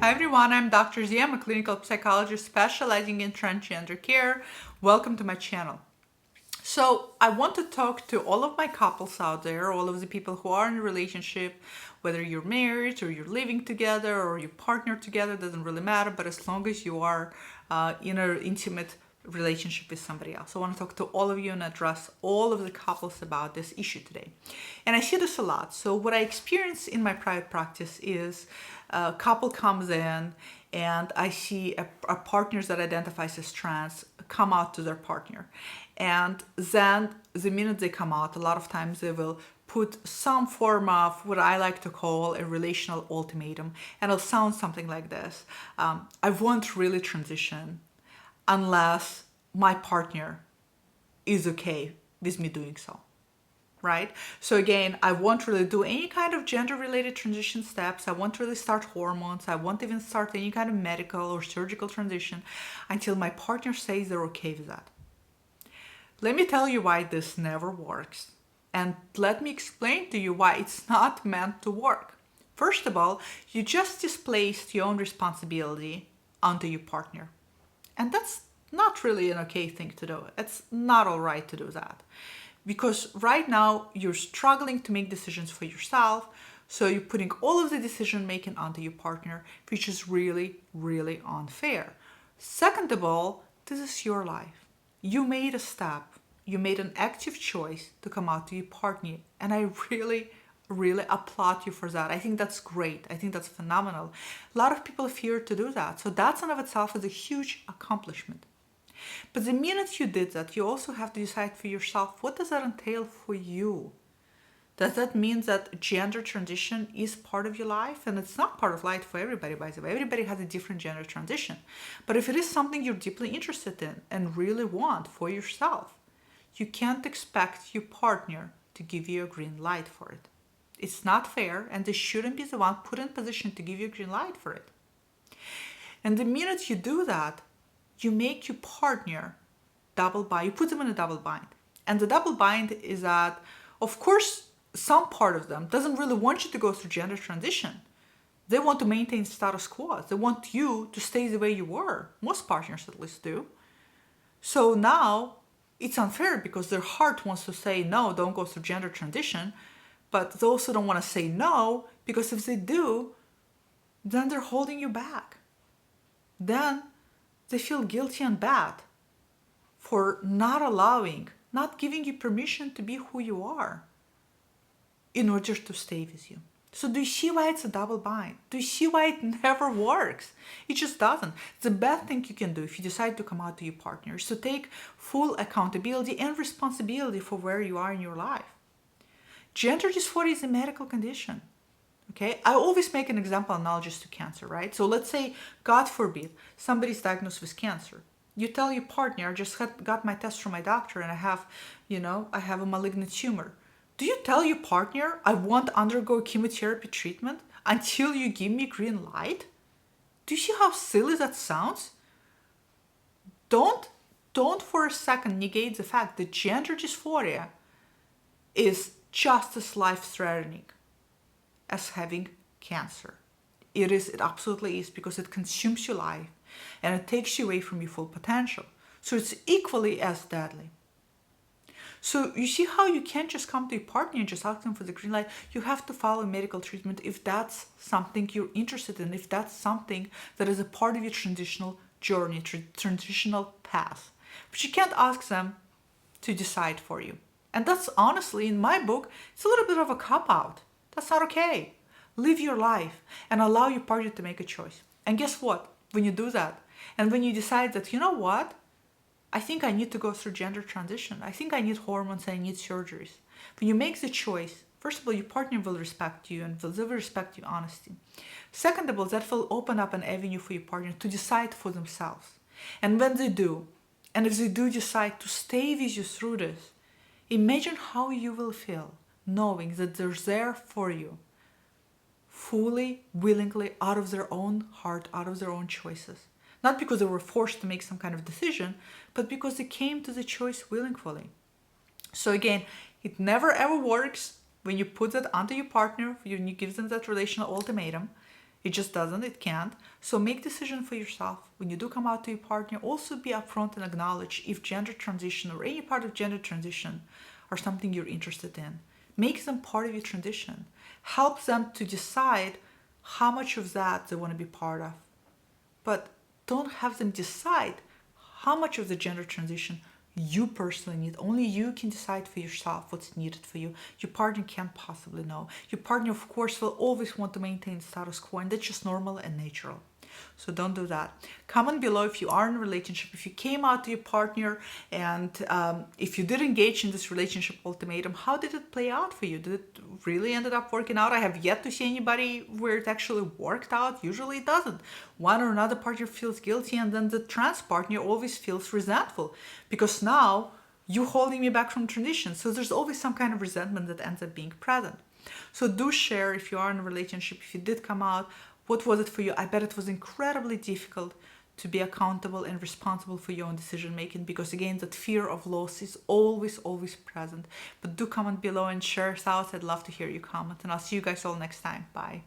Hi everyone, I'm Dr. Z. I'm a clinical psychologist specializing in transgender care. Welcome to my channel. So I want to talk to all of my couples out there, all of the people who are in a relationship, whether you're married or you're living together or you partner together, doesn't really matter, but as long as you are in an intimate relationship with somebody else. I want to talk to all of you and address all of the couples about this issue today. And I see this a lot. So what I experience in my private practice is a couple comes in and I see a partner that identifies as trans come out to their partner. And then the minute they come out, a lot of times they will put some form of what I like to call a relational ultimatum. And it'll sound something like this. I won't really transition unless my partner is okay with me doing so, right? So again, I won't really do any kind of gender-related transition steps. I won't really start hormones. I won't even start any kind of medical or surgical transition until my partner says they're okay with that. Let me tell you why this never works. And let me explain to you why it's not meant to work. First of all, you just displaced your own responsibility onto your partner. And that's not really an okay thing to do. It's not all right to do that. Because right now you're struggling to make decisions for yourself. So you're putting all of the decision making onto your partner, which is really, really unfair. Second of all, this is your life. You made a step. You made an active choice to come out to your partner. And I really applaud you for that. I think that's great. I think that's phenomenal. A lot of people fear to do that. So that in of itself is a huge accomplishment. But the minute you did that, you also have to decide for yourself, what does that entail for you? Does that mean that gender transition is part of your life? And it's not part of life for everybody, by the way. Everybody has a different gender transition. But if it is something you're deeply interested in and really want for yourself, you can't expect your partner to give you a green light for it. It's not fair, and they shouldn't be the one put in position to give you a green light for it. And the minute you do that, you make your partner double bind. You put them in a double bind. And the double bind is that, of course, some part of them doesn't really want you to go through gender transition. They want to maintain status quo. They want you to stay the way you were. Most partners at least do. So now it's unfair because their heart wants to say, no, don't go through gender transition. But they also don't want to say no, because if they do, then they're holding you back. Then they feel guilty and bad for not allowing, not giving you permission to be who you are in order to stay with you. So do you see why it's a double bind? Do you see why it never works? It just doesn't. The best thing you can do if you decide to come out to your partner is to take full accountability and responsibility for where you are in your life. Gender dysphoria is a medical condition. Okay, I always make an example analogies to cancer, right? So let's say, God forbid, somebody's diagnosed with cancer. You tell your partner, I just got my test from my doctor and I have a malignant tumor. Do you tell your partner, I won't undergo chemotherapy treatment until you give me green light? Do you see how silly that sounds? Don't for a second negate the fact that gender dysphoria is just as life-threatening as having cancer. It absolutely is, because it consumes your life and it takes you away from your full potential. So it's equally as deadly. So you see how you can't just come to your partner and just ask them for the green light. You have to follow medical treatment if that's something you're interested in, if that's something that is a part of your transitional journey, transitional path. But you can't ask them to decide for you. And that's honestly, in my book, it's a little bit of a cop-out. That's not okay. Live your life and allow your partner to make a choice. And guess what? When you do that, and when you decide that, you know what? I think I need to go through gender transition. I think I need hormones, I need surgeries. When you make the choice, first of all, your partner will respect you and will respect your honesty. Second of all, that will open up an avenue for your partner to decide for themselves. And when they do, and if they do decide to stay with you through this, imagine how you will feel knowing that they're there for you, fully, willingly, out of their own heart, out of their own choices. Not because they were forced to make some kind of decision, but because they came to the choice willingly. So again, it never ever works when you put that onto your partner, when you give them that relational ultimatum. It just doesn't, it can't. So make decision for yourself. When you do come out to your partner, also be upfront and acknowledge if gender transition or any part of gender transition are something you're interested in. Make them part of your transition. Help them to decide how much of that they want to be part of. But don't have them decide how much of the gender transition you personally need. Only you can decide for yourself what's needed for you. Your partner can't possibly know. Your partner, of course, will always want to maintain status quo, and that's just normal and natural. So don't do that. Comment below if you are in a relationship, if you came out to your partner, and if you did engage in this relationship ultimatum, how did it play out for you? Did it really ended up working out? I have yet to see anybody where it actually worked out. Usually it doesn't. One or another partner feels guilty, and then the trans partner always feels resentful because now you're holding me back from transition. So there's always some kind of resentment that ends up being present. So do share if you are in a relationship, if you did come out, what was it for you? I bet it was incredibly difficult to be accountable and responsible for your own decision making, because again, that fear of loss is always, always present. But do comment below and share thoughts. I'd love to hear your comment, and I'll see you guys all next time. Bye.